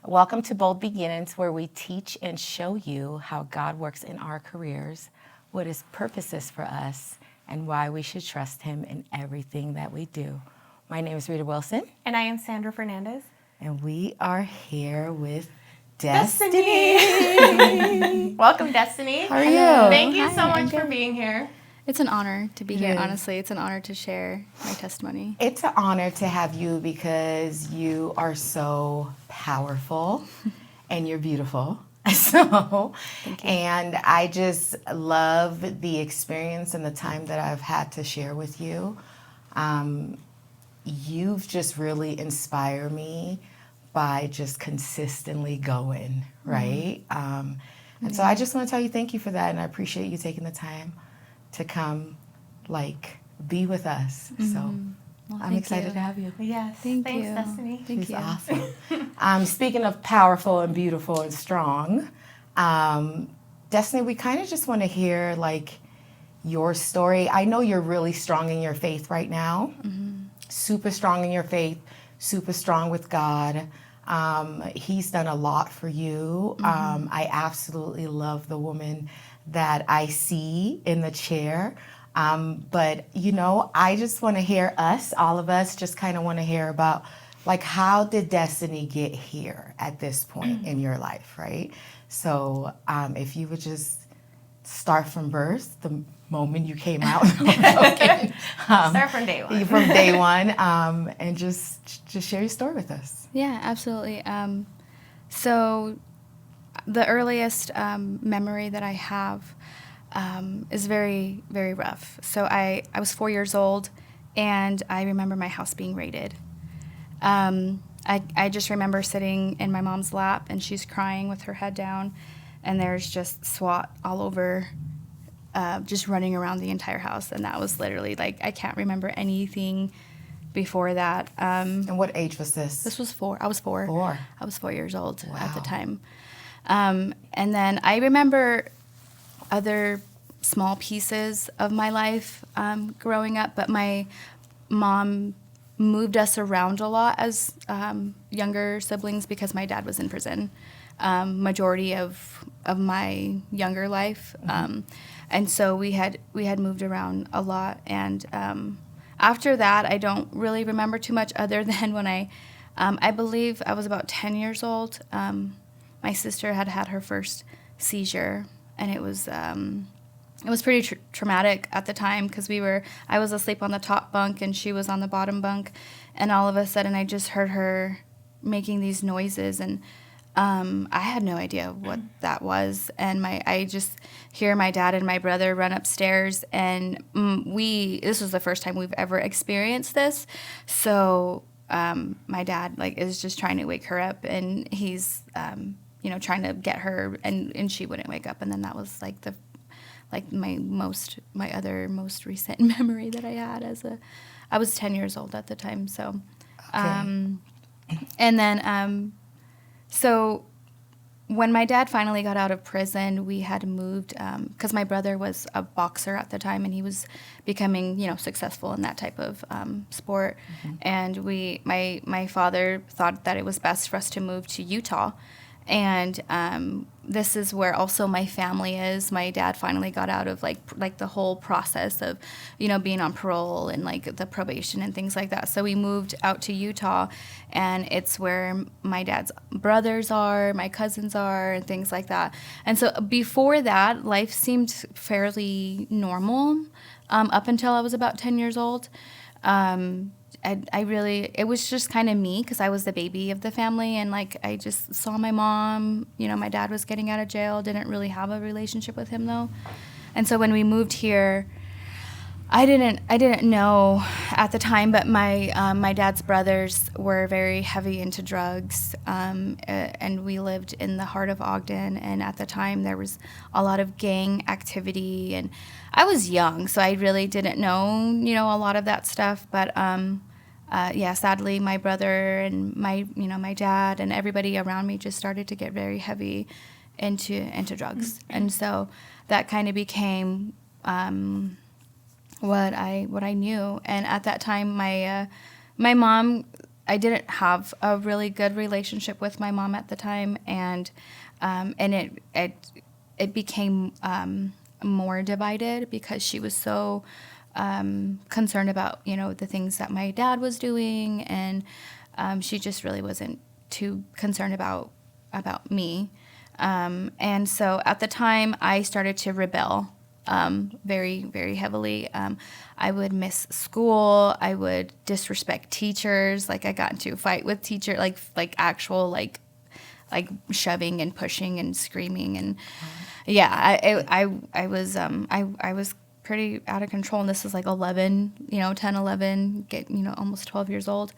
Welcome to Bold Beginnings, where we teach and show you how God works in our careers, what His purpose is for us, and why we should trust Him in everything that we do. My name is Rita Wilson. And I am Sandra Fernandez. And we are here with Destiny. Welcome, Destiny. How are you? Thank you Hi, so I'm much for good. being here. It's an honor to be here, is. honestly. It's an honor to share my testimony. It's an honor to have you because you are so powerful and you're beautiful. So, Thank you. and I just love the experience and the time that I've had to share with you. You've just really inspired me by just consistently going, right? And so I just want to tell you thank you for that, and I appreciate you taking the time to come, be with us. So Well, I'm thank excited you. to have you. Yes. Thank Thanks, you. Destiny. Thank She's you. awesome. Speaking of powerful and beautiful and strong, Destiny, we kind of just want to hear your story. I know you're really strong in your faith right now, super strong in your faith, super strong with God. He's done a lot for you. I absolutely love the woman that I see in the chair. But, I just want to hear all of us just kind of want to hear about, how did Destiny get here at this point in your life, right? So if you would just start from birth, the moment you came out. Okay. Start from day one. From day one, and just share your story with us. Yeah, absolutely. So the earliest memory that I have is very, very rough. So I was 4 years old, and I remember my house being raided. I just remember sitting in my mom's lap, and she's crying with her head down, and there's just SWAT all over, just running around the entire house. And that was literally, I can't remember anything before that. And what age was this? This was 4. I was 4. 4. I was 4 years old at the Wow. time. And then I remember other small pieces of my life growing up, but my mom moved us around a lot as younger siblings because my dad was in prison majority of my younger life. And so we had moved around a lot. And after that, I don't really remember too much other than when I believe I was about 10 years old. My sister had her first seizure, and it was pretty traumatic at the time because I was asleep on the top bunk and she was on the bottom bunk, and all of a sudden I just heard her making these noises, and I had no idea what that was, and I just hear my dad and my brother run upstairs, and this was the first time we've ever experienced this, so my dad is just trying to wake her up, and he's trying to get her, and she wouldn't wake up, and then that was my other most recent memory that I had I was 10 years old at the time, so Okay. and then so when my dad finally got out of prison, we had moved because my brother was a boxer at the time, and he was becoming successful in that type of sport, and my father thought that it was best for us to move to Utah. And this is where also my family is. My dad finally got out of the whole process of, being on parole and the probation and things like that. So we moved out to Utah, and it's where my dad's brothers are, my cousins are, and things like that. And so before that, life seemed fairly normal up until I was about 10 years old. It was just kind of me because I was the baby of the family, and I just saw my mom, my dad was getting out of jail, didn't really have a relationship with him though. And so when we moved here, I didn't know at the time, but my dad's brothers were very heavy into drugs, and we lived in the heart of Ogden, and at the time there was a lot of gang activity, and I was young, so I really didn't know, a lot of that stuff, but sadly, my brother and my dad and everybody around me just started to get very heavy into drugs, and so that kind of became what I knew. And at that time, my mom didn't have a really good relationship with my mom at the time, and it became more divided because she was so concerned about, you know, the things that my dad was doing, and she just really wasn't too concerned about me. And so at the time, I started to rebel very, very heavily. I would miss school. I would disrespect teachers. Like, I got into a fight with teacher, like actual like shoving and pushing and screaming, and I was pretty out of control. And this was like 11, 10, 11, almost 12 years old.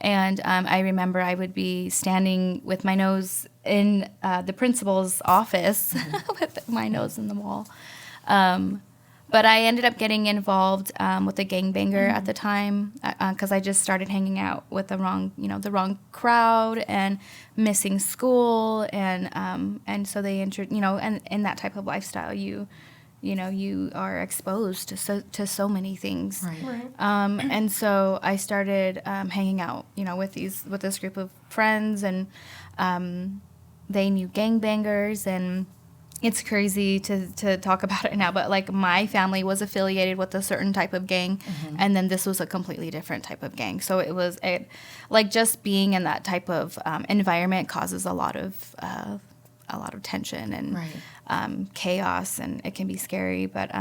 And I remember I would be standing with my nose in the principal's office with my nose in the wall. But I ended up getting involved with a gangbanger at the time because I just started hanging out with the wrong crowd and missing school, and so they entered, and in that type of lifestyle, you are exposed to so many things. Right. And so I started hanging out, with this group of friends, and they knew gangbangers, and it's crazy to talk about it now, but like my family was affiliated with a certain type of gang, and then this was a completely different type of gang. So like just being in that type of environment causes a lot of tension and chaos, and it can be scary. But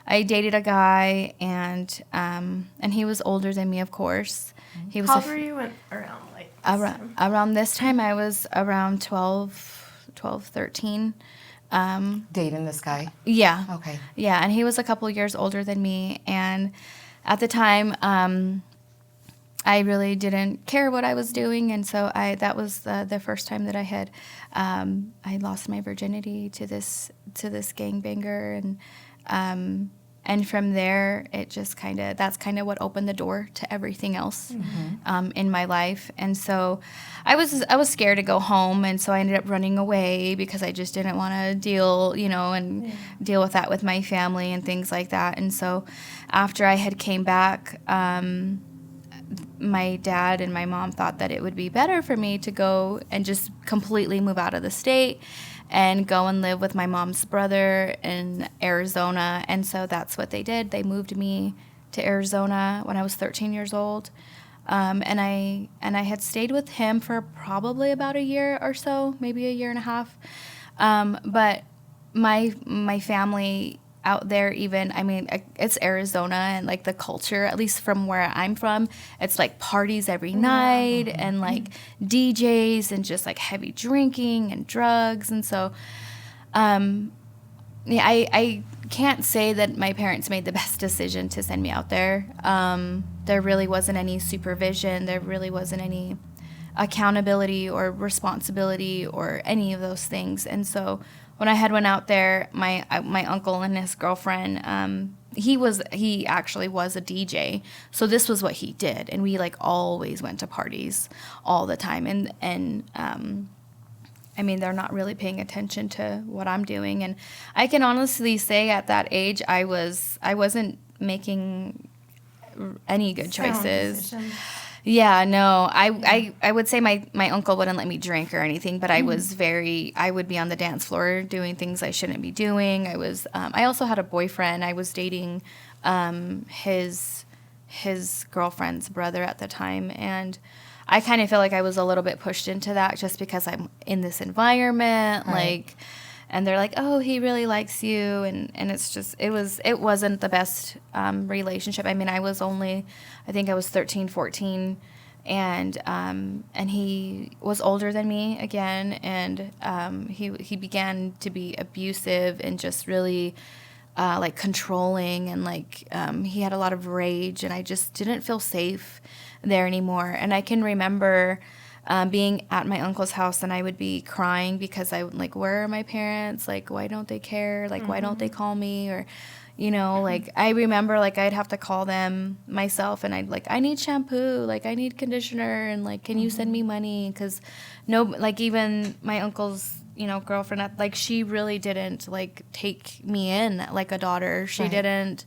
I dated a guy, and he was older than me, of course. He was How old were you around like this time? Around this time? I was around 12, 13. Dating this guy? Yeah. Okay. Yeah, and he was a couple years older than me, and at the time, I really didn't care what I was doing, and so that was the first time that I had I lost my virginity to this gangbanger, and from there it just that's kind of what opened the door to everything else in my life. And so I was scared to go home, and so I ended up running away because I just didn't want to deal deal with that with my family and things like that. And so after I had came back, my dad and my mom thought that it would be better for me to go and just completely move out of the state and go and live with my mom's brother in Arizona. And so that's what they did. They moved me to Arizona when I was 13 years old. And I had stayed with him for probably about a year or so, maybe a year and a half. But my family out there, even, I mean, it's Arizona, and like the culture, at least from where I'm from, it's like parties every night and like DJs and just like heavy drinking and drugs. And so I can't say that my parents made the best decision to send me out there. There really wasn't any supervision. There really wasn't any accountability or responsibility or any of those things. And so when I went out there, my uncle and his girlfriend, he actually was a DJ. So this was what he did, and we like always went to parties all the time. And I mean, they're not really paying attention to what I'm doing. And I can honestly say at that age, I wasn't making any good choices. Yeah, no, I would say my uncle wouldn't let me drink or anything, but I would be on the dance floor doing things I shouldn't be doing. I also had a boyfriend. I was dating his girlfriend's brother at the time, and I kind of feel like I was a little bit pushed into that just because I'm in this environment, like, and they're like, oh, he really likes you, and it's just, it wasn't the best relationship. I mean, I think I was 13, 14, and he was older than me again, and he began to be abusive and just really like controlling, and like he had a lot of rage, and I just didn't feel safe there anymore. And I can remember being at my uncle's house, and I would be crying because I would like, where are my parents? Like, why don't they care? Like, why don't they call me? Or, like I remember like I'd have to call them myself, and I'd like, I need shampoo, like I need conditioner, and like, can you send me money? Because like even my uncle's, girlfriend, like she really didn't like take me in like a daughter. She didn't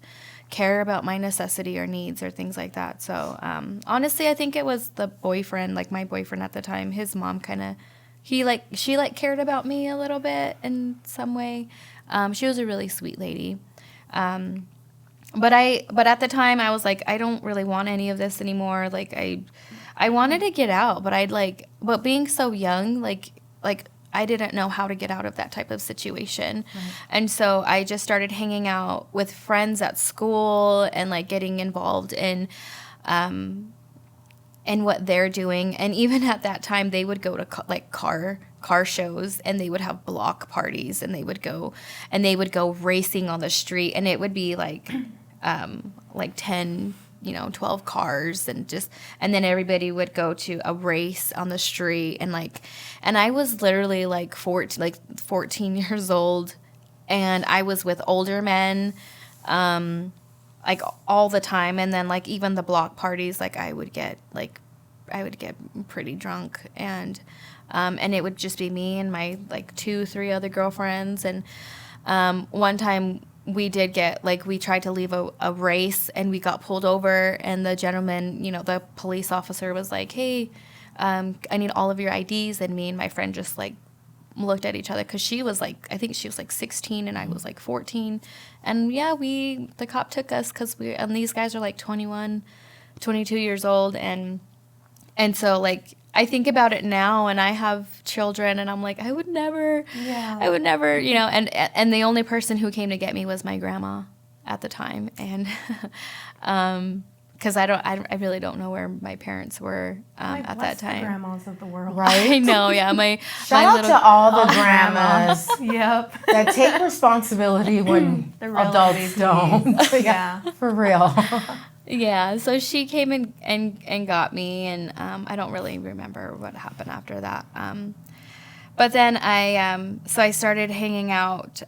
care about my necessity or needs or things like that. So honestly, I think it was the boyfriend, like my boyfriend at the time. His mom she cared about me a little bit in some way. She was a really sweet lady. But at the time I was like, I don't really want any of this anymore. Like I wanted to get out, but being so young, like I didn't know how to get out of that type of situation. Right. And so I just started hanging out with friends at school and like getting involved in what they're doing. And even at that time, they would go to car shows, and they would have block parties, and they would go racing on the street, and it would be like 10, 12 cars, and then everybody would go to a race on the street, and I was literally like 14 years old, and I was with older men, like all the time. And then like even the block parties, like I would get pretty drunk, and it would just be me and my like 2-3 other girlfriends. And one time we tried to leave a race, and we got pulled over, and the gentleman, the police officer was like, hey, I need all of your IDs. And me and my friend just like looked at each other, because I think she was like 16 and I was like 14. And yeah, the cop took us, and these guys are like 21, 22 years old. And so like, I think about it now, and I have children, and I'm like, I would never, and the only person who came to get me was my grandma at the time. And, because I really don't know where my parents were at that time. The grandmas of the world, right? I know, yeah. Shout out to all the grandmas. Yep. That take responsibility when adults don't. Yeah, for real. Yeah, so she came and got me, and I don't really remember what happened after that. But then I started hanging out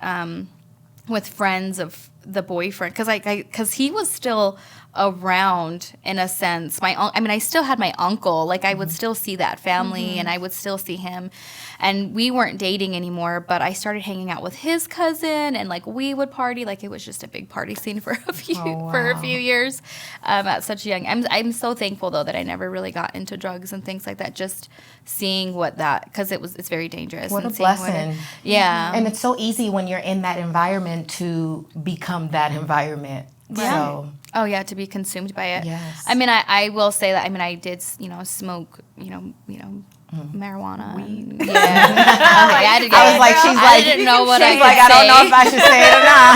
with friends of the boyfriend, because he was still around in a sense. I still had my uncle. Like, I would still see that family, and I would still see him. And we weren't dating anymore, but I started hanging out with his cousin, and like we would party. Like, it was just a big party scene for a few years at such a young. I'm so thankful though that I never really got into drugs and things like that. Just seeing because it's very dangerous. What a blessing. Yeah. And it's so easy when you're in that environment to become that environment. Yeah. So. Oh yeah, to be consumed by it. Yes. I will say that. I did smoke marijuana. Weed. Yeah. I was like, she's I like, didn't know what she's I like, could I don't know if I should say it or not.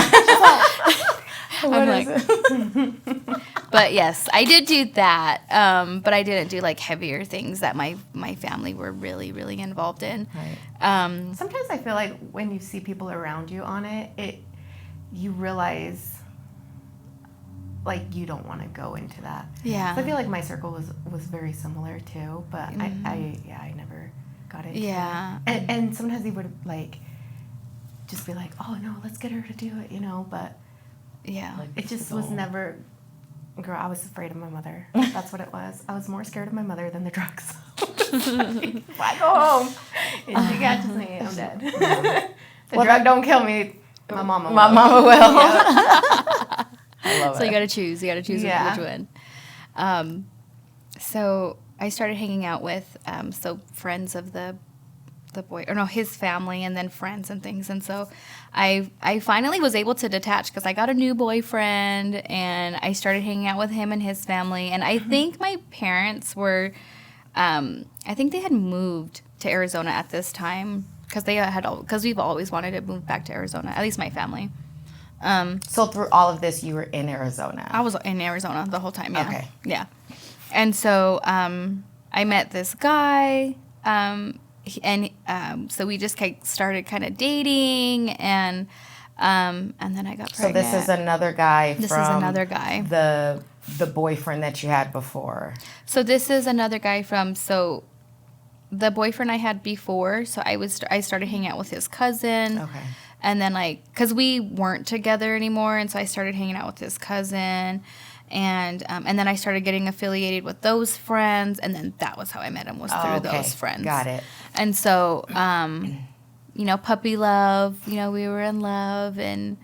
I'm like, but yes, I did do that. But I didn't do like heavier things that my family were really, really involved in. Right. Sometimes I feel like when you see people around you on it, you realize like you don't want to go into that. Yeah. So I feel like my circle was very similar too, but I never got into it. And sometimes they would like just be like, oh no, let's get her to do it, but yeah, like, it just was never. Girl, I was afraid of my mother. That's what it was. I was more scared of my mother than the drugs. If I go home and she catches me, I'm dead. The drug don't kill me. My mama will. My mama will. Yeah. I love so it. you got to choose. You got to choose Yeah. which one. So I started hanging out with friends of the boy, or no, his family, and then friends and things. And so I finally was able to detach, because I got a new boyfriend, and I started hanging out with him and his family. And I think my parents were, I think they had moved to Arizona at this time, because we've always wanted to move back to Arizona, at least my family. So through all of this, you were in Arizona. I was in Arizona the whole time. Yeah. Okay. Yeah. And so I met this guy, so we just started kind of dating, and then I got pregnant. So this is another guy. This is another guy. The boyfriend that you had before. So this is another guy from the boyfriend I had before. So I started hanging out with his cousin. Okay. And then because we weren't together anymore, and so I started hanging out with his cousin, and then I started getting affiliated with those friends, and then that was how I met him, was through those friends. Got it. And so, puppy love, we were in love, and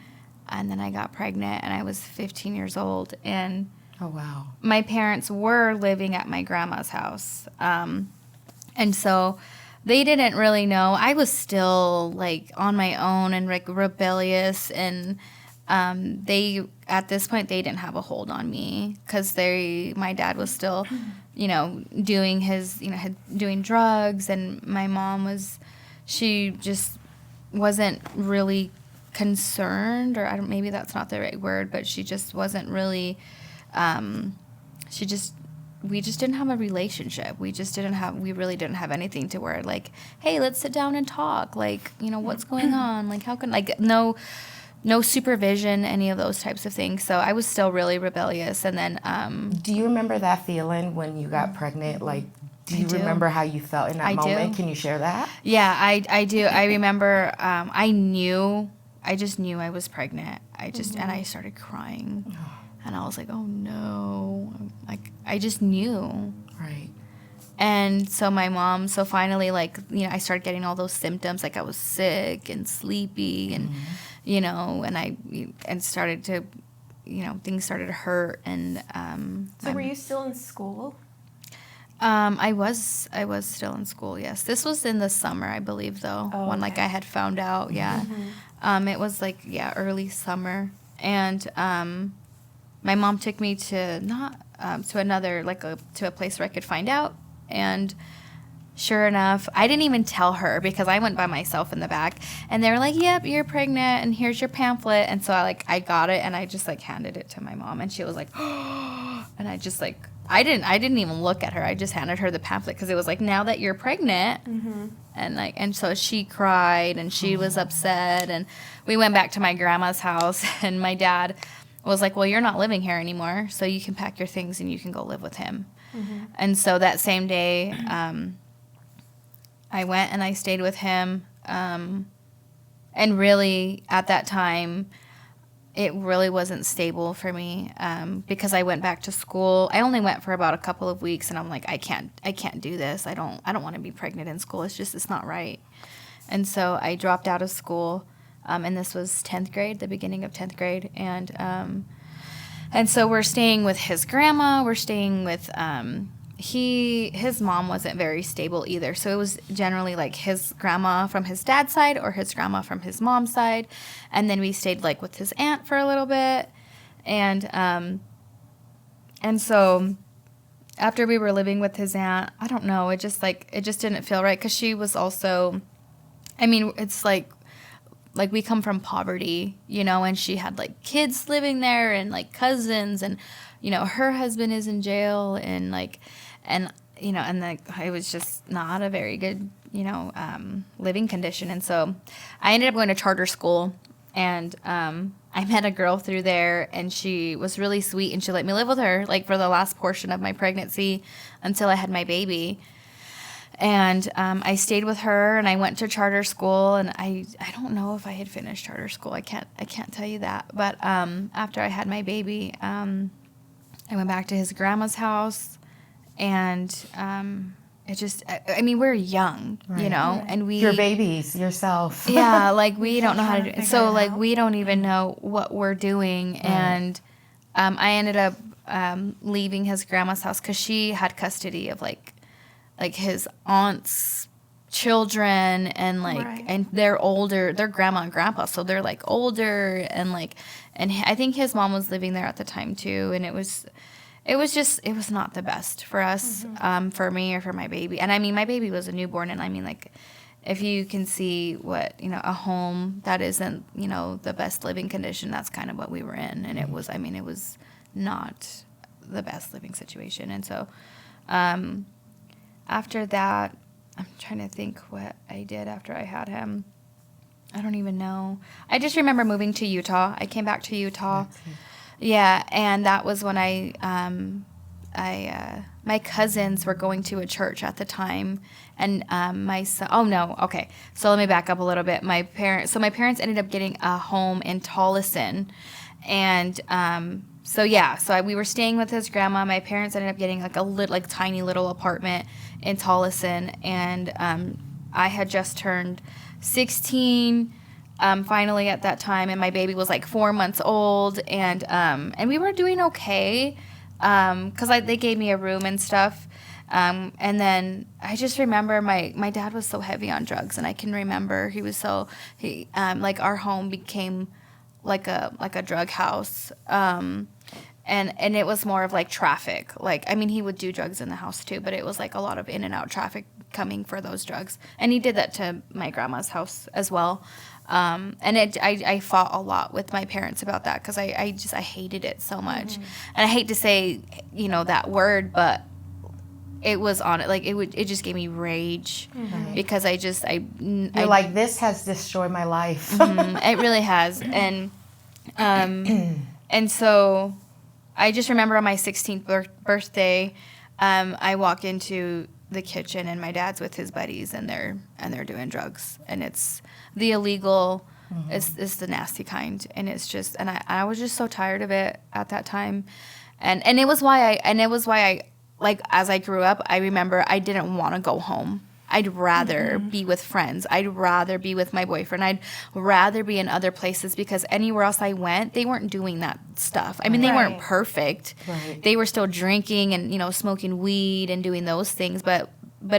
and then I got pregnant, and I was 15 years old, and Oh, wow. my parents were living at my grandma's house. And so they didn't really know. I was still like on my own and like rebellious. And at this point, they didn't have a hold on me because my dad was still, doing doing drugs. And my mom she just wasn't really concerned, or maybe that's not the right word, but she just wasn't really, we just didn't have a relationship. We really didn't have anything to where like, hey, let's sit down and talk. Like, what's going on? Like, how can, like, no supervision, any of those types of things. So I was still really rebellious. And then, Do you remember that feeling when you got pregnant? Like, do you remember how you felt in that moment? do. Can you share that? Yeah, I do. I remember, I just knew I was pregnant. And I started crying. And I was like, oh no. Like, I just knew. Right. And so finally, like, I started getting all those symptoms. Like, I was sick and sleepy and, and started to, things started to hurt. And, So were you still in school? I was still in school, yes. This was in the summer, I believe, though, when, like, I had found out, yeah. It was, like, early summer. And, my mom took me to to another, like, to a place where I could find out. And sure enough, I didn't even tell her because I went by myself in the back. And they were like, yep, you're pregnant, and here's your pamphlet. And so I got it, and I just, like, handed it to my mom. And she was like, oh, and I just, like, I didn't even look at her. I just handed her the pamphlet because it was like, now that you're pregnant. And so she cried, and she was upset. And we went back to my grandma's house, and my dad was like, well, you're not living here anymore, so you can pack your things and you can go live with him. And so that same day, I went and I stayed with him. And really, at that time, it really wasn't stable for me because I went back to school. I only went for about a couple of weeks, and I'm like, I can't do this. I don't want to be pregnant in school. It's not right. And so I dropped out of school. And this was 10th grade, the beginning of 10th grade. And so we're staying with his grandma. We're staying with, his mom wasn't very stable either. So it was generally like his grandma from his dad's side or his grandma from his mom's side. And then we stayed like with his aunt for a little bit. And so after we were living with his aunt, I don't know, it just didn't feel right. 'Cause she was also, it's like we come from poverty, and she had, like, kids living there and, like, cousins, and, her husband is in jail, and, like, it was just not a very good, living condition. And so I ended up going to charter school, and I met a girl through there, and she was really sweet, and she let me live with her, like, for the last portion of my pregnancy until I had my baby. And I stayed with her, and I went to charter school, and I don't know if I had finished charter school. I can't tell you that. But after I had my baby, I went back to his grandma's house, and we're young, Right. and Your babies, yourself. yeah, like, we don't know how to do it. So, like, we don't even know what we're doing. Right. And I ended up leaving his grandma's house because she had custody of, like his aunt's children, and Right. and they're older, they're grandma and grandpa, so they're, like, older, and I think his mom was living there at the time too, and it was not the best for us, for me or for my baby. And my baby was a newborn, and like, if you can see what, a home that isn't, the best living condition, that's kind of what we were in. And it was not the best living situation. And so, after that, I'm trying to think what I did after I had him. I don't even know. I just remember moving to Utah. I came back to Utah. Yeah, and that was when my cousins were going to a church at the time, and my son. Oh no, okay. So let me back up a little bit. My parents ended up getting a home in Tolleson, and we were staying with his grandma. My parents ended up getting like tiny little apartment in Tolleson, and I had just turned 16. finally at that time, and my baby was like 4 months old, and we were doing okay, because they gave me a room and stuff. And then I just remember my dad was so heavy on drugs, and I can remember like our home became like a drug house. And it was more of like traffic. Like, I mean, he would do drugs in the house too, but it was like a lot of in and out traffic coming for those drugs. And he did that to my grandma's house as well. And I fought a lot with my parents about that, because I hated it so much. And I hate to say, that word, but it was on it. Like, it just gave me rage, because You're like, this has destroyed my life. it really has. And so I just remember on my 16th birthday, I walk into the kitchen, and my dad's with his buddies, and they're doing drugs, and it's the illegal, it's the nasty kind, and it's just, and I was just so tired of it at that time, and it was why I like, as I grew up, I remember I didn't want to go home. I'd rather be with friends. I'd rather be with my boyfriend. I'd rather be in other places, because anywhere else I went, they weren't doing that stuff. I mean, they weren't perfect. Right. They were still drinking and, smoking weed and doing those things, but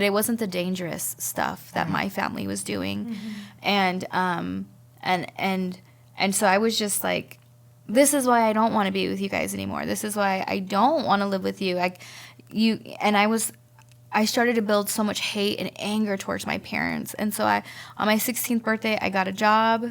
it wasn't the dangerous stuff that my family was doing. And so I was just like, this is why I don't want to be with you guys anymore. This is why I don't want to live with you. I started to build so much hate and anger towards my parents. And so on my 16th birthday, I got a job,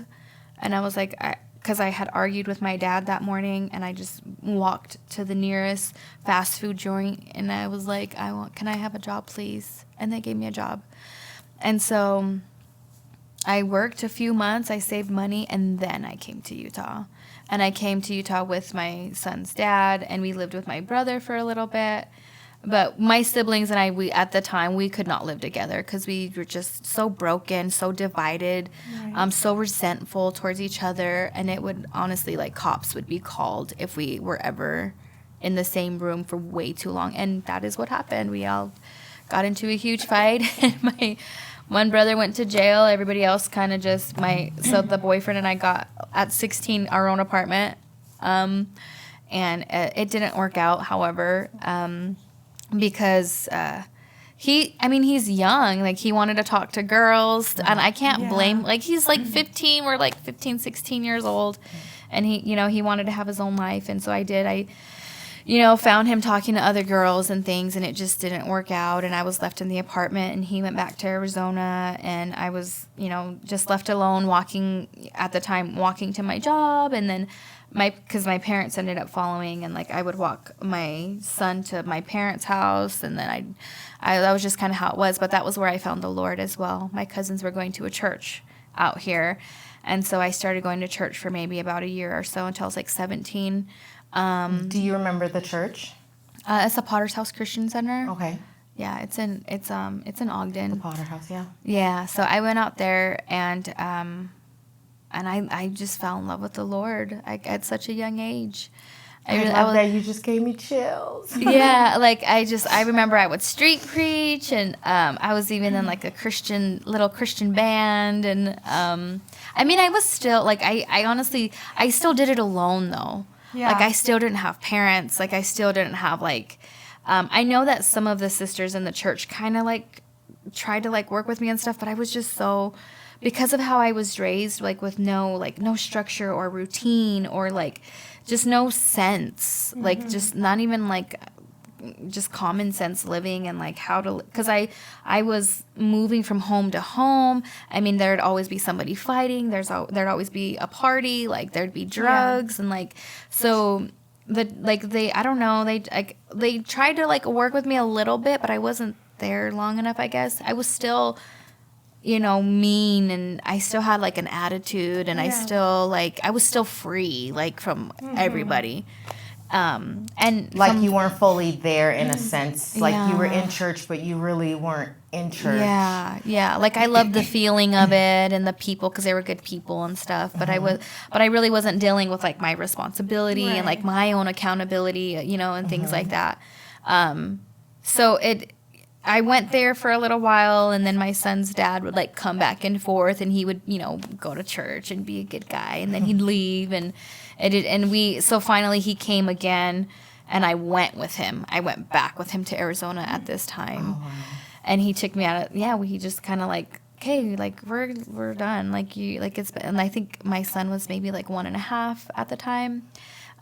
and I was like, because I had argued with my dad that morning, and I just walked to the nearest fast food joint, and I was like, can I have a job, please? And they gave me a job. And so I worked a few months, I saved money, and then I came to Utah. And I came to Utah with my son's dad, and we lived with my brother for a little bit. But my siblings and I, at the time, we could not live together, because we were just so broken, so divided, so resentful towards each other. And it would honestly, like, cops would be called if we were ever in the same room for way too long. And that is what happened. We all got into a huge fight. And my one brother went to jail. Everybody else kind of just, so the boyfriend and I got, at 16, our own apartment. And it didn't work out, however, because he's young. Like, he wanted to talk to girls, and I can't blame, like, he's like 15, we're like 15, 16 years old, and he wanted to have his own life. And so I found him talking to other girls and things, and it just didn't work out. And I was left in the apartment, and he went back to Arizona, and I was, just left alone, walking to my job. And then because my parents ended up following, and like I would walk my son to my parents' house, and then that was just kind of how it was. But that was where I found the Lord as well. My cousins were going to a church out here, and so I started going to church for maybe about a year or so, until I was like 17. Do you remember the church? It's the Potter's House Christian Center. Okay. Yeah, it's in Ogden. The Potter House, yeah. Yeah, so I went out there, and I just fell in love with the Lord at such a young age. I love that. You just gave me chills. Yeah, like I remember I would street preach, and I was even in like a little Christian band, and I mean, I was still like, I honestly, I still did it alone though. Yeah. Like, I still didn't have parents. Like, I still didn't have like, I know that some of the sisters in the church kind of like tried to like work with me and stuff, but I was just so, because of how I was raised, like with no structure or routine, or like just no sense, like just not even like just common sense living, and like how to, because I was moving from home to home. I mean, there'd always be somebody fighting. There'd always be a party. Like, there'd be drugs, and like, so I don't know, they tried to like work with me a little bit, but I wasn't there long enough, I guess. I was still, mean, and I still had like an attitude, and I still like, I was still free, like from everybody. And like you weren't fully there in a sense, like you were in church, but you really weren't in church. Yeah. Like, I loved the feeling of it and the people, because they were good people and stuff. But I really wasn't dealing with like my responsibility and like my own accountability, and things like that. So I went there for a little while, and then my son's dad would like come back and forth, and he would, go to church and be a good guy, and then he'd leave, and so finally he came again, and I went with him. I went back with him to Arizona at this time. Oh, wow. And he took me out he just kind of like, okay, like we're done. Like it's been, and I think my son was maybe like 1.5 at the time.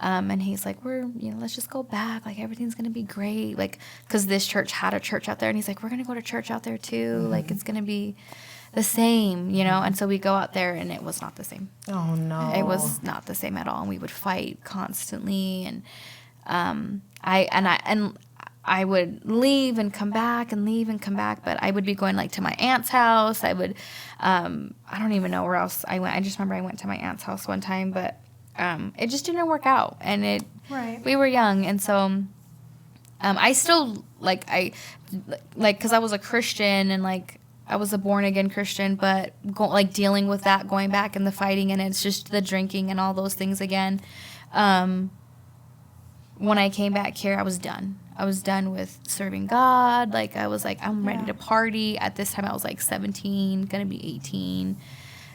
And he's like, let's just go back. Like, everything's going to be great. Like, because this church had a church out there. And he's like, we're going to go to church out there too. Mm-hmm. Like, it's going to be the same, And so we go out there, and it was not the same. Oh, no. It was not the same at all. And we would fight constantly. And I would leave and come back and leave and come back. But I would be going, like, to my aunt's house. I would, I don't even know where else I went. I just remember I went to my aunt's house one time, but it just didn't work out, and we were young, and so I still because I was a Christian, and like I was a born again Christian, but dealing with that, going back and the fighting, and it's just the drinking and all those things again. When I came back here, I was done. I was done with serving God. Like, I was like, I'm ready to party. At this time, I was like 17, gonna be 18.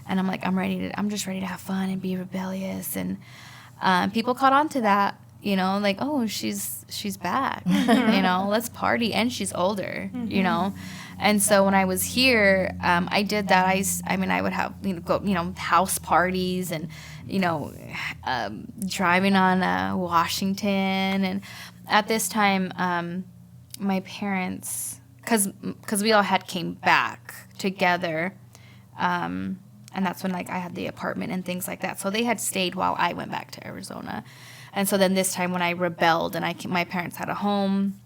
And I'm like, I'm just ready to have fun and be rebellious. And people caught on to that, like, oh, she's back, let's party. And she's older, And so when I was here, I did that. I would have, go, house parties and, driving on Washington. And at this time, my parents, because we all had came back together, and that's when, like, I had the apartment and things like that. So they had stayed while I went back to Arizona. And so then this time when I rebelled, and my parents had a home,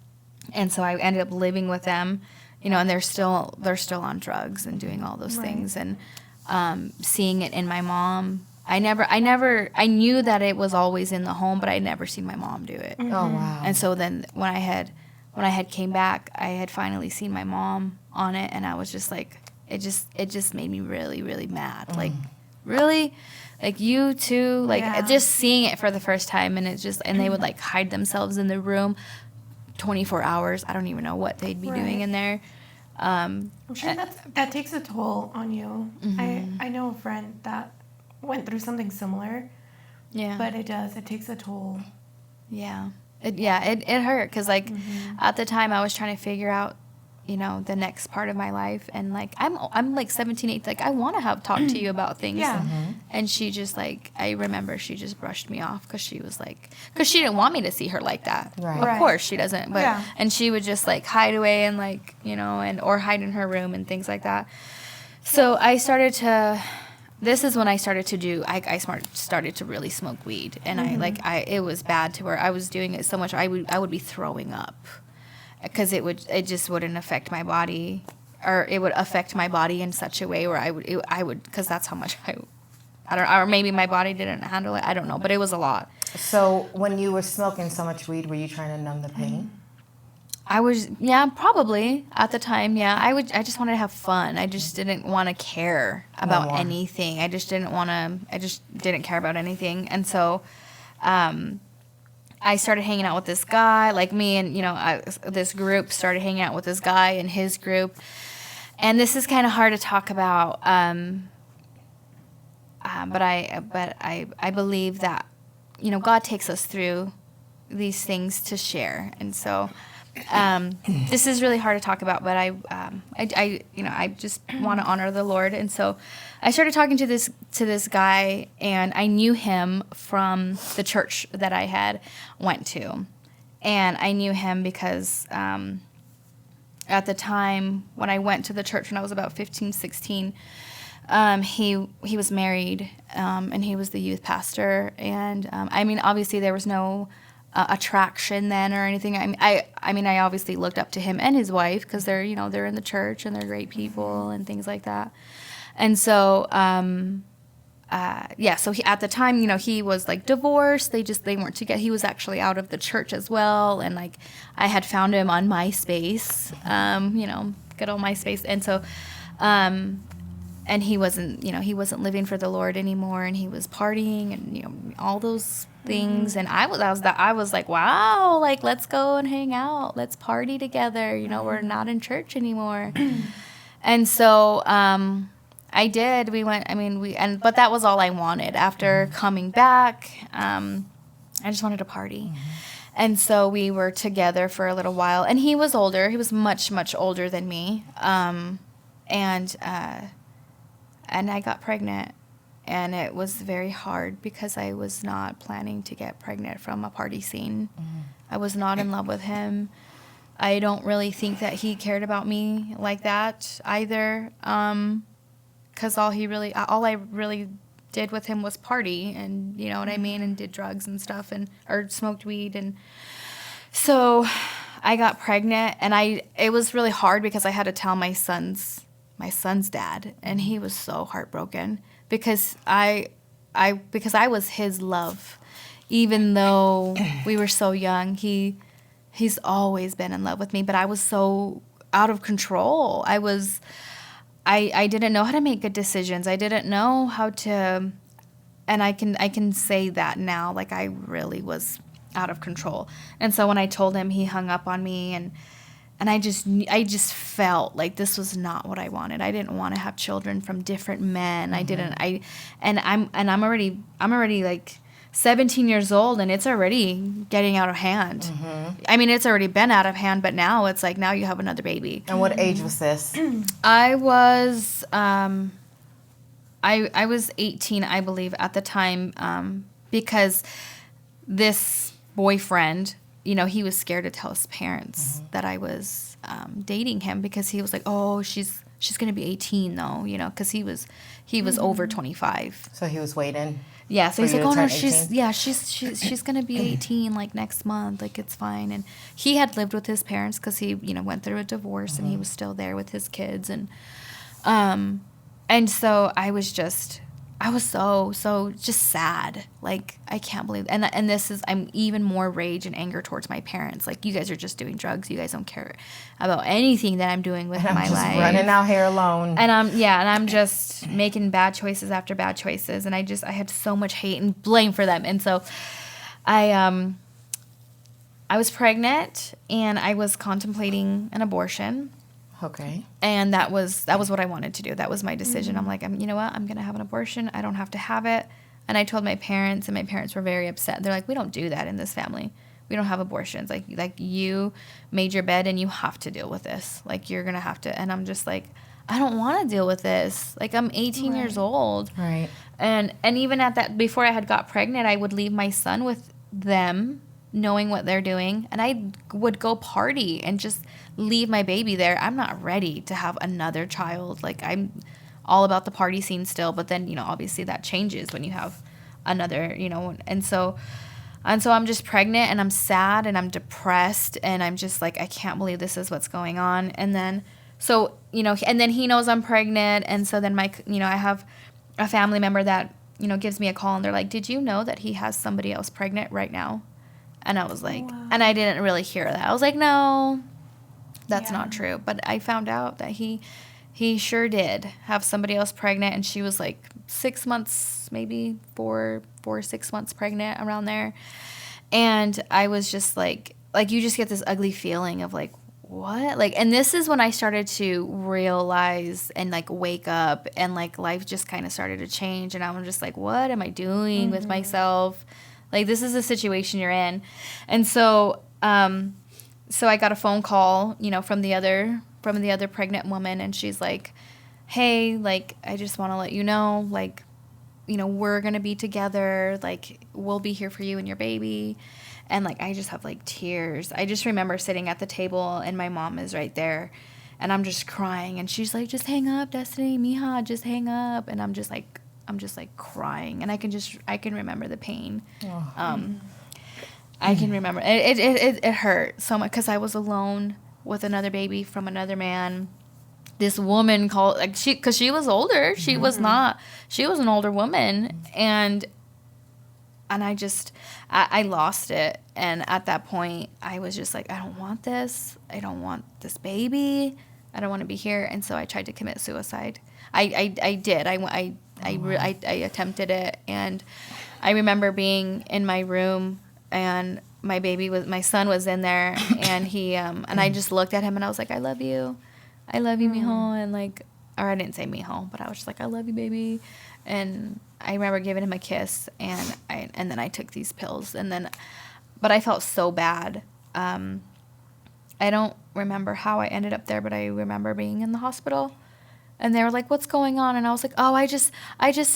and so I ended up living with them, and they're still on drugs and doing all those things. And seeing it in my mom, I knew that it was always in the home, but I never seen my mom do it. Mm-hmm. Oh, wow. And so then when I had came back, I had finally seen my mom on it, and I was just like, it just made me really, really mad. Like, really? Like, you too? Like, just seeing it for the first time, and and they would, like, hide themselves in the room 24 hours. I don't even know what they'd be doing in there. I'm sure that takes a toll on you. Mm-hmm. I know a friend that went through something similar. Yeah. But it takes a toll. Yeah. It hurt, because, like, at the time I was trying to figure out, the next part of my life, and like I'm like 17, 18, like I want to talk to you about things. Yeah. And she just, like, I remember she just brushed me off, because she didn't want me to see her like that. Right. Of course she doesn't, but and she would just, like, hide away and, like, or hide in her room and things like that. So this is when I started to do, I started to really smoke weed, and it was bad to where I was doing it so much I would be throwing up, because it just wouldn't affect my body, or it would affect my body in such a way where I would, because that's how much I don't, or maybe my body didn't handle it, I don't know, but it was a lot. So when you were smoking so much weed, were you trying to numb the pain? I was, probably at the time. I just wanted to have fun. I just didn't want to care about anything. I just didn't care about anything. And so, I started hanging out with this guy, like me and, this group started hanging out with this guy and his group. And this is kind of hard to talk about. But I believe that, God takes us through these things to share. And so, this is really hard to talk about, but I just want to honor the Lord. And so I started talking to this guy, and I knew him from the church that I had went to. And I knew him because at the time when I went to the church when I was about 15, 16, he was married, and he was the youth pastor. And obviously there was no attraction then or anything. I obviously looked up to him and his wife, because they're in the church and they're great people and things like that. And so so he, at the time, he was, like, divorced. They weren't together. He was actually out of the church as well, and, like, I had found him on MySpace, good old MySpace. And so and he wasn't living for the Lord anymore, and he was partying and all those things. And I was like, wow, like, let's go and hang out. Let's party together. You know, we're not in church anymore. And so, I did. We went, but that was all I wanted. After coming back, I just wanted to party. And so we were together for a little while. And he was older. He was much, much older than me. And I got pregnant. And it was very hard because I was not planning to get pregnant from a party scene. I was not in love with him. I don't really think that he cared about me like that either. Because all I really did with him was party, and you know what I mean, and did drugs and stuff, or smoked weed. And so I got pregnant, and it was really hard because I had to tell my son's dad, and he was so heartbroken because I was his love. Even though we were so young, he's always been in love with me, but I was so out of control. I didn't know how to make good decisions. I didn't know how to, and I can say that now, like I really was out of control. And so when I told him, he hung up on me, and I just felt like this was not what I wanted. I didn't want to have children from different men. I'm already like 17 years old, and it's already getting out of hand. I mean, it's already been out of hand, but now it's like, now you have another baby. And what age was this? I was I was 18, I believe, at the time, because this boyfriend, you know, he was scared to tell his parents that I was dating him, because he was like, oh, she's going to be 18 though, you know, because he was over 25. So he was waiting. Yeah, so he's like, oh no, she's 18? she's gonna be 18 like next month, like it's fine. And he had lived with his parents because he, you know, went through a divorce, and he was still there with his kids, and so I was so just sad. Like, I can't believe, and I'm even more rage and anger towards my parents. Like, you guys are just doing drugs. You guys don't care about anything that I'm doing with my life. Running out here alone. And I'm just making bad choices after bad choices. And I had so much hate and blame for them. And so I was pregnant, and I was contemplating an abortion. Okay. And that was what I wanted to do. That was my decision. I'm like, you know what? I'm going to have an abortion. I don't have to have it. And I told my parents, and my parents were very upset. They're like, we don't do that in this family. We don't have abortions. Like you made your bed, and you have to deal with this. Like, you're going to have to. And I'm just like, I don't want to deal with this. Like, I'm 18 years old. Right. And even at that, before I had got pregnant, I would leave my son with them, knowing what they're doing, and I would go party and just leave my baby there. I'm not ready to have another child. Like, I'm all about the party scene still, but then, you know, obviously that changes when you have another, you know, and so I'm just pregnant, and I'm sad, and I'm depressed, and I'm just like, I can't believe this is what's going on. And then, so, you know, and then he knows I'm pregnant, and so then I have a family member that, you know, gives me a call, and they're like, did you know that he has somebody else pregnant right now? And I was like, wow. And I didn't really hear that. I was like, no, that's not true. But I found out that he sure did have somebody else pregnant, and she was like 6 months, maybe 4 or 6 months pregnant, around there. And I was just like you just get this ugly feeling of like, what? Like, and this is when I started to realize and like wake up, and like life just kind of started to change, and I'm just like, what am I doing with myself? Like, this is the situation you're in. And so so I got a phone call, you know, from the other pregnant woman, and she's like, hey, like, I just want to let you know, like, you know, we're going to be together. Like, we'll be here for you and your baby. And, like, I just have, like, tears. I just remember sitting at the table, and my mom is right there, and I'm just crying. And she's like, just hang up, Destiny, mija, just hang up. And I'm just like crying, and I can remember the pain. I can remember it hurt so much because I was alone with another baby from another man. This woman called, like, because she was older. She was an older woman, and I lost it. And at that point, I was just like, I don't want this. I don't want this baby. I don't want to be here. And so I tried to commit suicide. I did. I attempted it, and I remember being in my room and my son was in there, and he and I just looked at him and I was like, I love you, mijo, and like, or I didn't say mijo, but I was just like, I love you, baby. And I remember giving him a kiss, and then I took these pills, but I felt so bad. I don't remember how I ended up there, but I remember being in the hospital. And they were like, "What's going on?" And I was like, "Oh, I just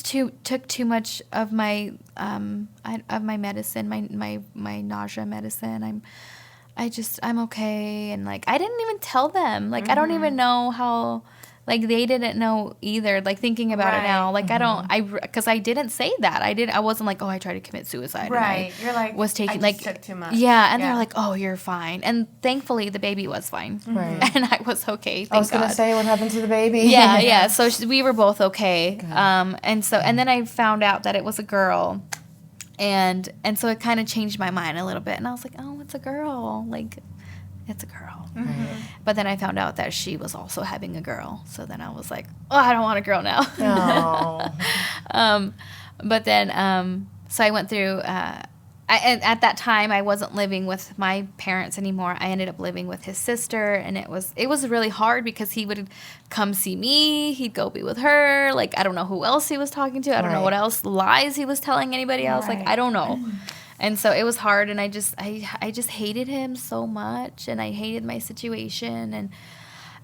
took too much of my medicine, my nausea medicine. I'm okay." And like, I didn't even tell them. Like, I don't even know how. Like, they didn't know either. Like, thinking about it now, like, because I didn't say that. I wasn't like, oh, I tried to commit suicide. Right. You're like, was taking, I just took too much. Yeah. And they're like, oh, you're fine. And thankfully, the baby was fine. Right. And I was okay. I was going to say, what happened to the baby? Yeah. So we were both okay. And then I found out that it was a girl. And so it kind of changed my mind a little bit. And I was like, oh, it's a girl. Like, it's a girl. Right. But then I found out that she was also having a girl. So then I was like, oh, I don't want a girl now. Oh. But then, so I went through, and at that time I wasn't living with my parents anymore. I ended up living with his sister, and it was really hard because he would come see me. He'd go be with her. Like, I don't know who else he was talking to. I don't know what else lies he was telling anybody else. Like, I don't know. And so it was hard, and I just hated him so much, and I hated my situation,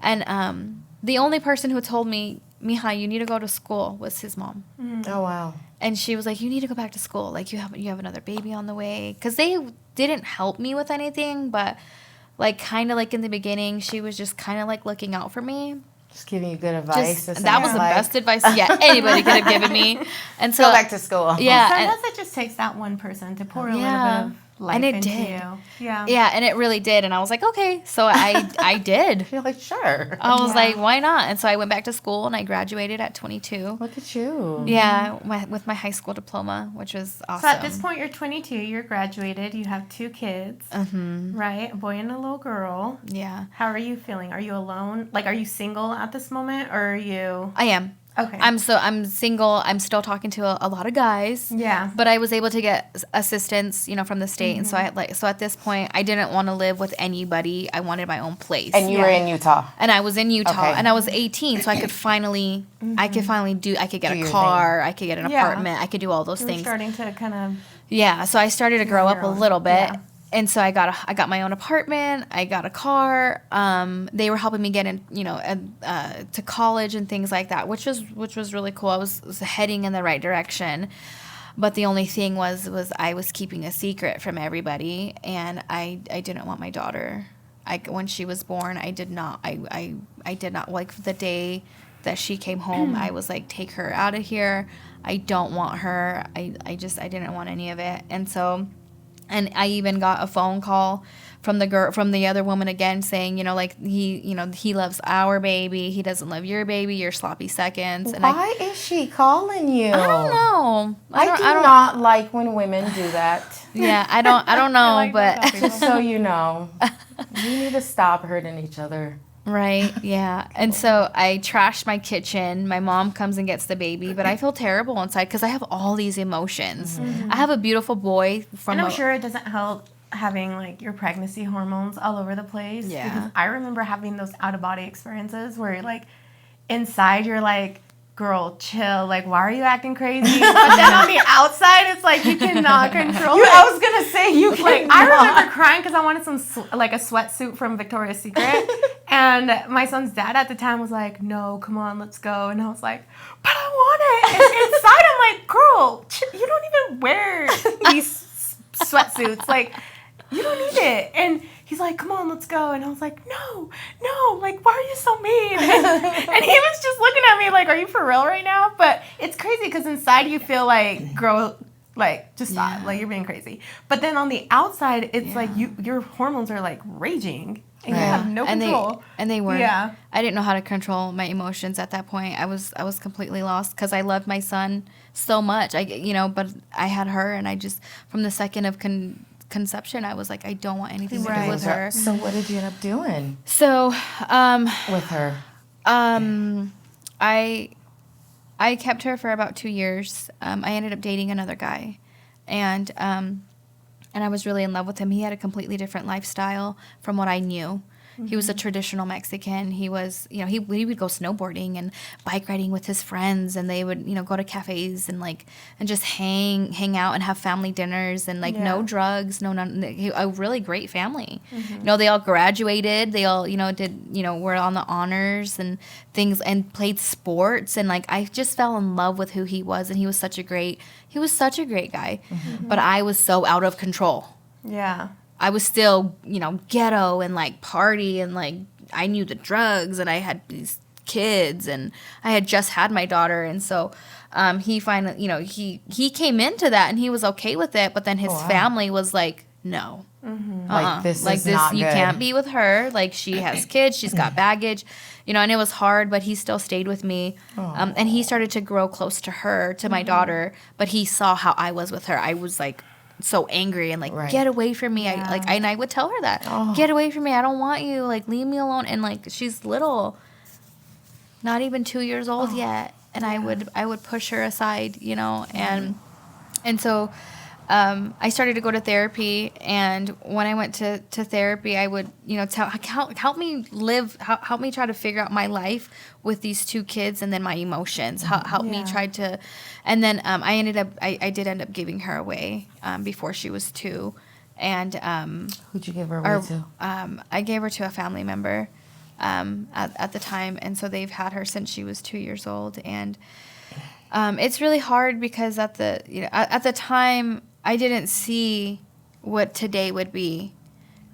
and the only person who told me, "Mija, you need to go to school," was his mom. Oh, wow. And she was like, "You need to go back to school. Like, you have another baby on the way." Because they didn't help me with anything, but like, kind of like in the beginning, she was just kind of like looking out for me. Just giving you good advice. That was the best advice anybody could have given me. And so go back to school. Yeah. Sometimes it just takes that one person to pour a little bit of life and it into did. you. Yeah. Yeah, and it really did. And I was like, okay. So I did. You're like, sure. I was like, why not? And so I went back to school, and I graduated at 22. Look at you. Yeah, with my high school diploma, which was awesome. So at this point, you're 22. You're graduated. You have 2 kids, right? A boy and a little girl. Yeah. How are you feeling? Are you alone? Like, are you single at this moment, or are you? I am. Okay. I'm single. I'm still talking to a lot of guys. Yeah. But I was able to get assistance, from the state, and so so at this point, I didn't want to live with anybody. I wanted my own place. And you were in Utah. And I was in Utah, Okay. and I was 18, so I could finally, I could get Do a your car, I could get an Yeah. apartment, I could do all those You were things. starting to kind of. Yeah, so I started to grow up a own. little bit. Yeah. And so I got my own apartment. I got a car. They were helping me get in, to college and things like that, which was really cool. I was heading in the right direction, but the only thing was I was keeping a secret from everybody, and I didn't want my daughter. When she was born, I did not like the day that she came home. I was like, take her out of here. I don't want her. I didn't want any of it, and so. And I even got a phone call from the other woman again saying, he loves our baby. He doesn't love your baby. You're sloppy seconds. And Why is she calling you? I don't know. I do not like when women do that. Yeah, I don't know, like but that. Just so you know, you need to stop hurting each other. right, yeah. And so I trashed my kitchen. My mom comes and gets the baby, but I feel terrible inside because I have all these emotions. I have a beautiful boy And I'm sure it doesn't help having like your pregnancy hormones all over the place. Yeah. Because I remember having those out of body experiences where like inside you're like, girl, chill. Like, why are you acting crazy? But then on the outside, it's like you cannot control it. I was gonna say you Like, I remember crying because I wanted a sweatsuit from Victoria's Secret. And my son's dad at the time was like, no, come on, let's go. And I was like, but I want it. And inside, I'm like, girl, you don't even wear these sweatsuits. Like, you don't need it. And he's like, come on, let's go. And I was like, no, like, why are you so mean? And he was just looking at me like, are you for real right now? But it's crazy because inside you feel like, girl, like, just stop. Like, you're being crazy. But then on the outside, it's like your hormones are like raging. And you have no control. And they were. Yeah. I didn't know how to control my emotions at that point. I was completely lost because I loved my son so much. But I had her, and I just, from the second of conception, I was like, I don't want anything to do with her. So what did you end up doing? So, with her? I kept her for about 2 years. I ended up dating another guy. and I was really in love with him. He had a completely different lifestyle from what I knew. He was a traditional Mexican. He was, he would go snowboarding and bike riding with his friends, and they would, go to cafes and and just hang out and have family dinners and no drugs, a really great family. They all graduated. They all, did, were on the honors and things and played sports. And I just fell in love with who he was. And he was such a great guy. But I was so out of control. Yeah. I was still, ghetto and party and I knew the drugs, and I had these kids, and I had just had my daughter. And so he finally, he came into that and he was okay with it. But then his family was like, no, this is not you good. can't be with her. She has kids, she's got baggage, and it was hard, but he still stayed with me. And he started to grow close to her, to my daughter, but he saw how I was with her. I was so angry and Right. get away from me. Yeah. And I would tell her that, get away from me. I don't want you. Leave me alone. And she's little, not even 2 years old yet. And I would push her aside, and so I started to go to therapy. And when I went to therapy, I would, help me live, help me try to figure out my life with these two kids, and then my emotions, help me try to, and then I did end up giving her away before she was 2. And Who'd you give her away to? I gave her to a family member at the time, and so they've had her since she was 2 years old. And it's really hard because at the time I didn't see what today would be.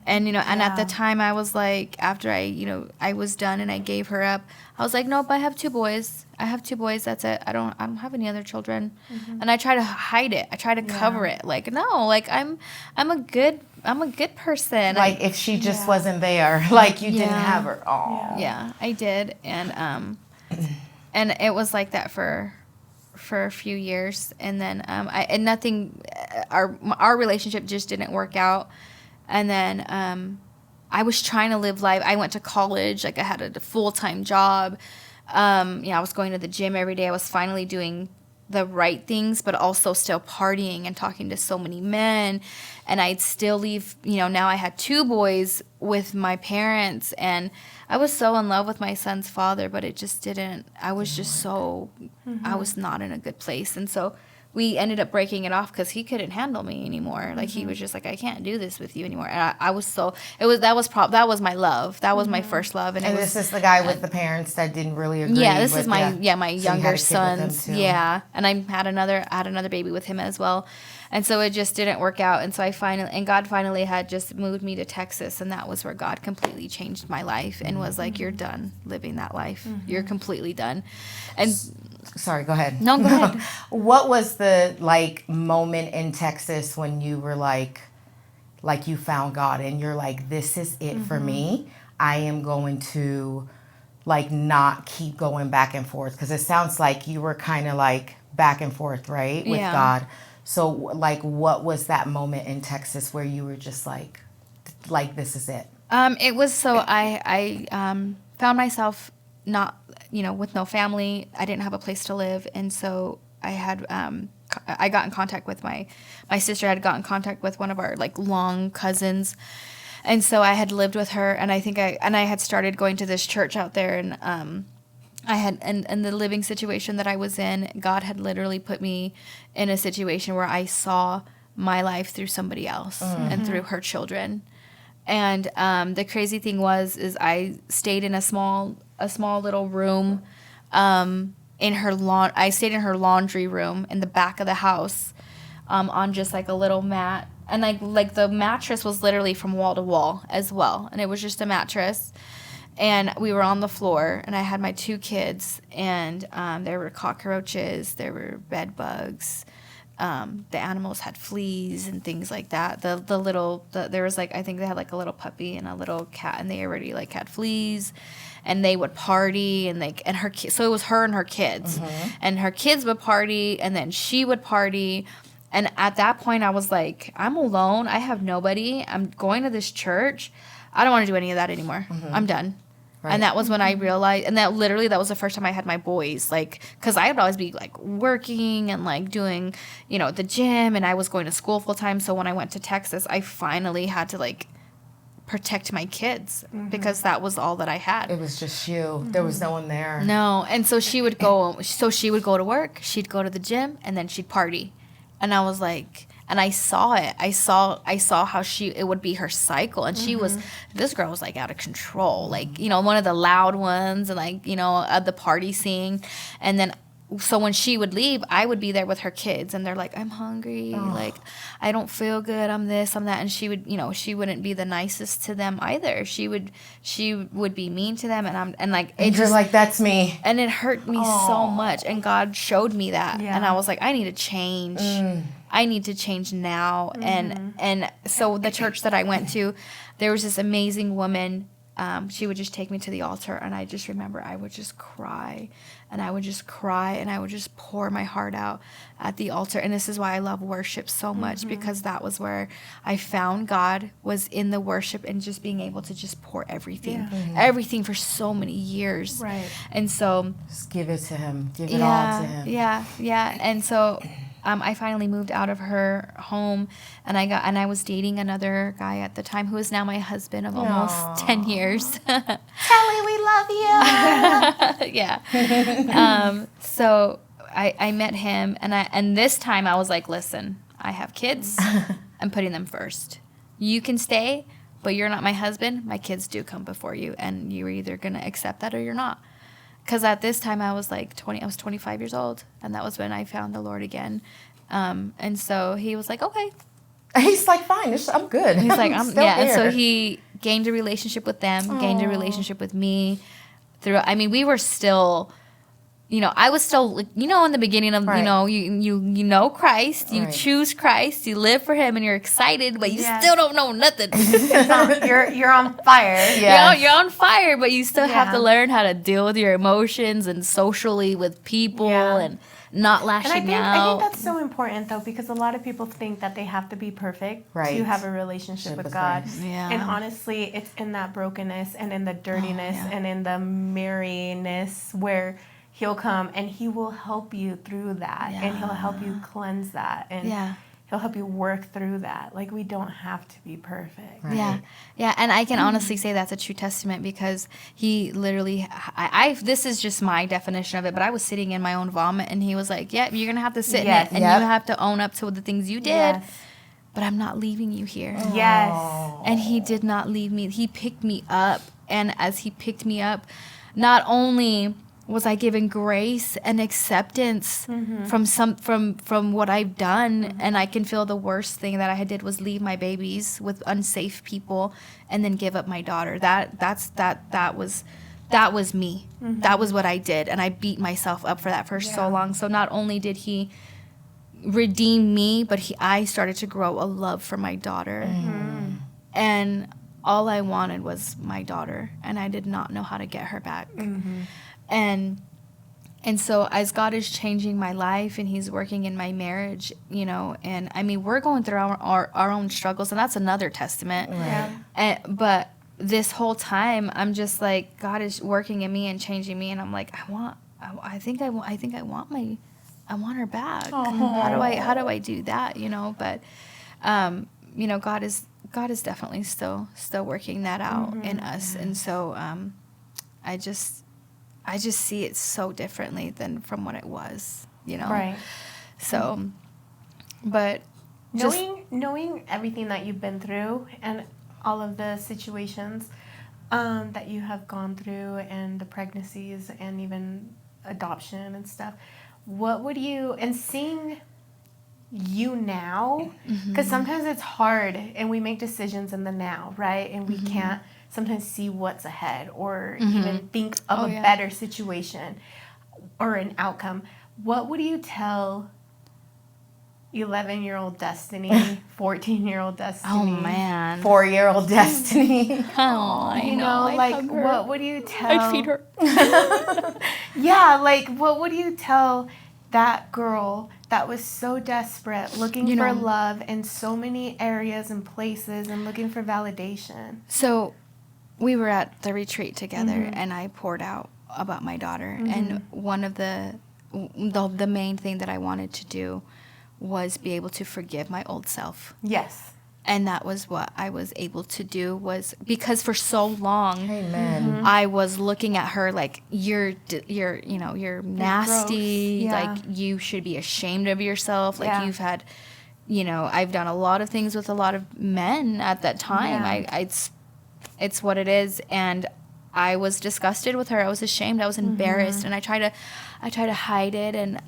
And, and at the time I was after I was done and I gave her up, I was nope, I have 2 boys. That's it. I don't have any other children. And I try to hide it. I try to cover it. No, I'm a good person. If she just wasn't there, you didn't have her. Oh. Yeah, I did. And it was like that for a few years. And then our relationship just didn't work out. And then I was trying to live life. I went to college. I had a full-time job. I was going to the gym every day. I was finally doing the right things, but also still partying and talking to so many men. And I'd still leave, now I had 2 boys with my parents, and I was so in love with my son's father, but it just didn't, I was just so, I was not in a good place. And so we ended up breaking it off because he couldn't handle me anymore. He was just I can't do this with you anymore. And I was so, that was my love. That was my first love. And this is the guy with the parents that didn't really agree. Yeah, this is my so younger sons. Yeah, and I had another baby with him as well. And so it just didn't work out. And so God finally had just moved me to Texas, and that was where God completely changed my life and was you're done living that life. You're completely done. And sorry, go ahead. No, go ahead. What was the moment in Texas when you were you found God and you're this is it for me? I am going to not keep going back and forth, because it sounds like you were kind of back and forth, right, with God. So what was that moment in Texas where you were just this is it? It was I found myself not, with no family. I didn't have a place to live. And so I had, I got in contact with my sister had got in contact with one of our long cousins. And so I had lived with her, and I had started going to this church out there, and I had, and the living situation that I was in, God had literally put me in a situation where I saw my life through somebody else and through her children. And the crazy thing is I stayed in a small little room in her I stayed in her laundry room in the back of the house on just a little mat. And the mattress was literally from wall to wall as well. And it was just a mattress. And we were on the floor, and I had my 2 kids, and there were cockroaches, there were bed bugs. The animals had fleas and things like that. There was I think they had a little puppy and a little cat, and they already had fleas, and they would party, and her so it was her and her kids, and her kids would party, and then she would party. And at that point I was I'm alone. I have nobody. I'm going to this church. I don't want to do any of that anymore. I'm done. Right. And that was when I realized, and that was the first time I had my boys, like, because I would always be, like, working and, like, doing, you know, the gym, and I was going to school full time. So when I went to Texas, I finally had to, like, protect my kids because that was all that I had. It was just you. There was no one there. No. And so she would go to work, she'd go to the gym, and then she'd party. And I was like, and I saw it. I saw how it would be her cycle. And this girl was, like, out of control. Like, you know, one of the loud ones and, like, you know, at the party scene. And then, so when she would leave, I would be there with her kids. And they're like, I'm hungry. Like, I don't feel good. I'm this, I'm that. And she would, you know, she wouldn't be the nicest to them either. She would be mean to them. And like, it You're like, that's me. And it hurt me so much. And God showed me that. Yeah. And I was like, I need to change. I need to change now. And so the church that I went to, there was this amazing woman. She would just take me to the altar, and I just remember I would just cry, and I would just cry, and I would just pour my heart out at the altar. And this is why I love worship so much, because that was where I found God, was in the worship and just being able to just pour everything, everything for so many years. Right. And so just give it to him. Give it all to him. Yeah. And so I finally moved out of her home, and I was dating another guy at the time who is now my husband of almost 10 years. Kelly, we love you. Yeah. So I met him, and this time I was like, listen, I have kids. I'm putting them first. You can stay, but you're not my husband. My kids do come before you, and you're either going to accept that or you're not. Because at this time I was like 25 years old, and that was when I found the Lord again. And so he was like, okay. He's like, fine, I'm good. He's like, I'm still yeah. here. And so he gained a relationship with them, gained a relationship with me. We were still, you know, I was still, you know, in the beginning of, you know, you know Christ, you choose Christ, you live for Him, and you're excited, but you still don't know nothing. You're on fire. Yeah. You're on fire, but you still have to learn how to deal with your emotions and socially with people and not lashing and out. I think that's so important, though, because a lot of people think that they have to be perfect to have a relationship with God. Yeah. And honestly, it's in that brokenness and in the dirtiness and in the merriness where He'll come and He will help you through that, and He'll help you cleanse that, and He'll help you work through that. Like, we don't have to be perfect. Right. Yeah, and I can honestly say that's a true testament, because He literally, this is just my definition of it, but I was sitting in my own vomit, and He was like, "Yep, you're gonna have to sit in it, and you have to own up to the things you did, but I'm not leaving you here." Yes. And He did not leave me. He picked me up, and as He picked me up, not only was I given grace and acceptance from what I've done, and I can feel the worst thing that I did was leave my babies with unsafe people and then give up my daughter. That was me. That was what I did, and I beat myself up for that for so long. So not only did He redeem me, but I started to grow a love for my daughter, and all I wanted was my daughter, and I did not know how to get her back. And so as God is changing my life and He's working in my marriage, you know, and I mean, we're going through our own struggles, and that's another testament. Right. But this whole time, I'm just like, God is working in me and changing me, and I'm like, I want her back. How do I do that? You know, but you know, God is definitely still working that out in us, and so I just see it so differently than from what it was, you know. Right. So, but knowing everything that you've been through and all of the situations that you have gone through, and the pregnancies and even adoption and stuff, what would you, and seeing you now, because sometimes it's hard and we make decisions in the now, right? And we can't sometimes see what's ahead, or even think of a better situation or an outcome. What would you tell 11-year-old Destiny, 14-year-old Destiny? oh man, 4-year-old Destiny. I know. Like, what would you tell? I'd feed her. Yeah, like, what would you tell that girl that was so desperate, looking for love in so many areas and places, and looking for validation? So, we were at the retreat together, and I poured out about my daughter. And one of the main thing that I wanted to do was be able to forgive my old self. Yes. And that was what I was able to do, was because for so long, Amen. I was looking at her like, you're nasty. gross. Yeah. Like, you should be ashamed of yourself. Like, Yeah. you've had, I've done a lot of things with a lot of men at that time. Yeah. It's what it is. And I was disgusted with her. I was ashamed. I was embarrassed. And I try to hide it. And,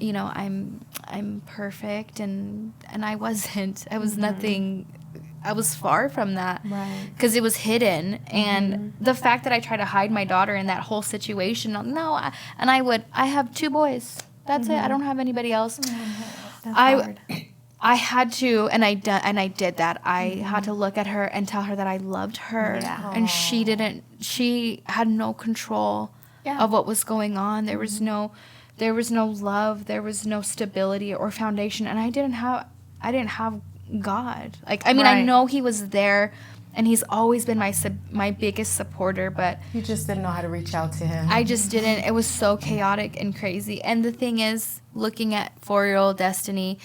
I'm perfect. And I wasn't. I was nothing. I was far from that. Right. Because it was hidden. And the fact that I try to hide my daughter in that whole situation, I have 2 boys. That's it. I don't have anybody else. That's hard. I had to, and I did that. I had to look at her and tell her that I loved her. Yeah. And she had no control of what was going on. There was no love. There was no stability or foundation. And I didn't have God. Like, I mean, I Right. know he was there, and he's always been my biggest supporter, but You just didn't know how to reach out to him. I just didn't. It was so chaotic and crazy. And the thing is, looking at 4-year-old Destiny,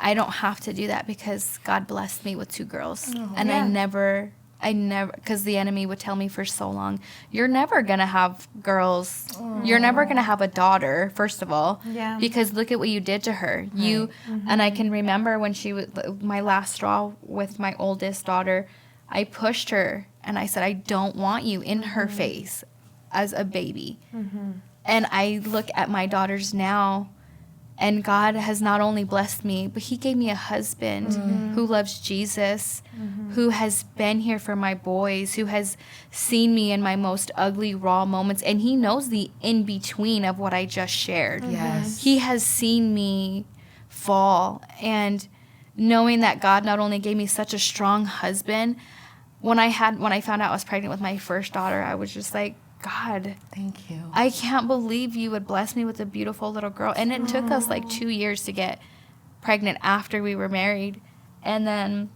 I don't have to do that because God blessed me with 2 girls. And I never, because the enemy would tell me for so long, you're never going to have girls. You're never going to have a daughter, first of all. Yeah. Because look at what you did to her. And I can remember when she was my last straw with my oldest daughter, I pushed her and I said, I don't want you in her face as a baby. And I look at my daughters now, and God has not only blessed me, but he gave me a husband who loves Jesus, who has been here for my boys, who has seen me in my most ugly, raw moments. And he knows the in-between of what I just shared. Yes. He has seen me fall. And knowing that God not only gave me such a strong husband, when I found out I was pregnant with my first daughter, I was just like, God, Thank you. I can't believe you would bless me with a beautiful little girl. And it took us like 2 years to get pregnant after we were married. And then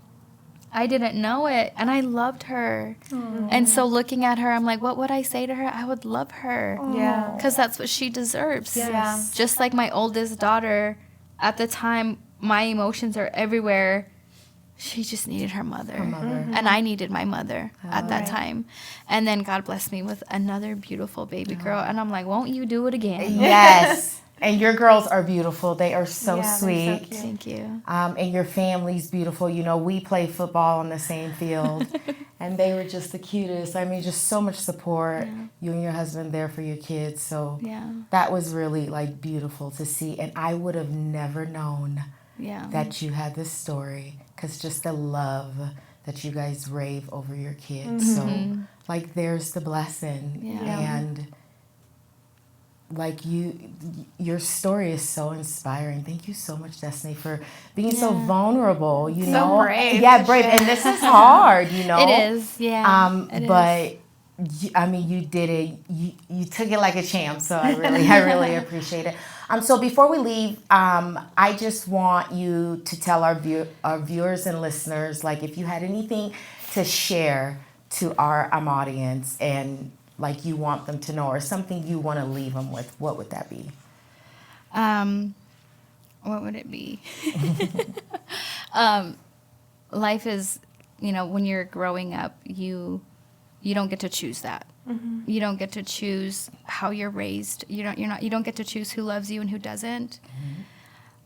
I didn't know it. And I loved her. And so looking at her, I'm like, what would I say to her? I would love her. Yeah. Because that's what she deserves. Yes. Just like my oldest daughter, at the time, my emotions are everywhere. She just needed her mother. And I needed my mother at that time. And then God blessed me with another beautiful baby girl. And I'm like, won't you do it again? Yes. And your girls are beautiful. They are so Yeah, they're so sweet. cute. Thank you. And your family's beautiful. We play football on the same field. And they were just the cutest. I mean, just so much support. Yeah. You and your husband there for your kids. So Yeah. that was really like beautiful to see. And I would have never known Yeah. that you had this story, because just the love that you guys rave over your kids. So like, there's the blessing. Yeah. And like, your story is so inspiring. Thank you so much, Destiny, for being so vulnerable. You know, brave yeah, to brave. share. And this is hard. It is. Yeah. It is. But I mean, you did it. You took it like a champ. So I really appreciate it. So before we leave, I just want you to tell our viewers and listeners, like, if you had anything to share to our audience, and like you want them to know, or something you want to leave them with, what would that be? What would it be? Life is, when you're growing up, you don't get to choose that. You don't get to choose how you're raised. You don't get to choose who loves you and who doesn't.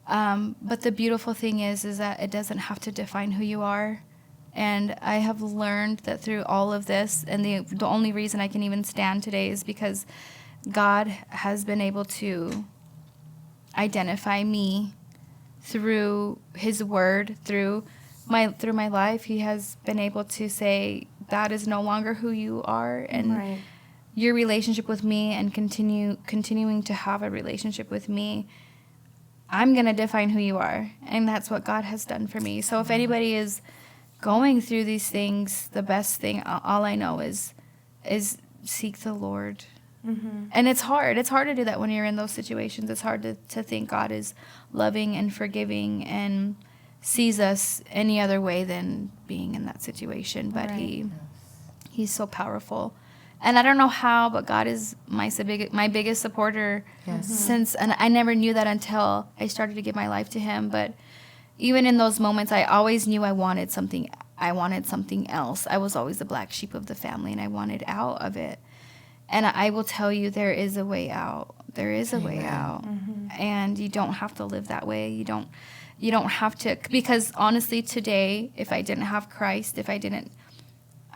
But the beautiful thing is that it doesn't have to define who you are. And I have learned that through all of this, and the only reason I can even stand today is because God has been able to identify me through his word, through my life. He has been able to say, that is no longer who you are, and your relationship with me, and continuing to have a relationship with me, I'm going to define who you are. And that's what God has done for me. So if anybody is going through these things, the best thing, all I know is seek the Lord. And it's hard. It's hard to do that when you're in those situations. It's hard to think God is loving and forgiving and sees us any other way than being in that situation. But he's so powerful. And I don't know how, but God is my biggest supporter since, and I never knew that until I started to give my life to him. But even in those moments, I always knew I wanted something else. I was always the black sheep of the family, and I wanted out of it. And I will tell you, there is a way out. There is a way out. And you don't have to live that way. You don't have to, because honestly, today, if I didn't have Christ,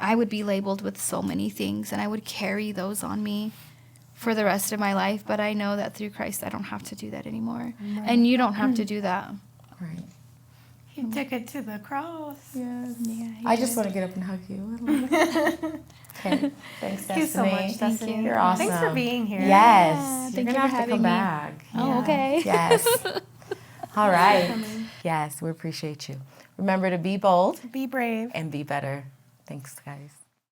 I would be labeled with so many things, and I would carry those on me for the rest of my life. But I know that through Christ, I don't have to do that anymore. Right. And you don't have to do that. Right. He took it to the cross. Yes. Yeah, I just want to get up and hug you. Okay. Thanks, Destiny. Thank you so much, Destiny. You're awesome. Thanks for being here. Yes. Yeah, You're thank going you to for have to having come me. back. Oh, okay. Yes. All right. Yes, we appreciate you. Remember to be bold Be brave. and be better. Thanks, guys.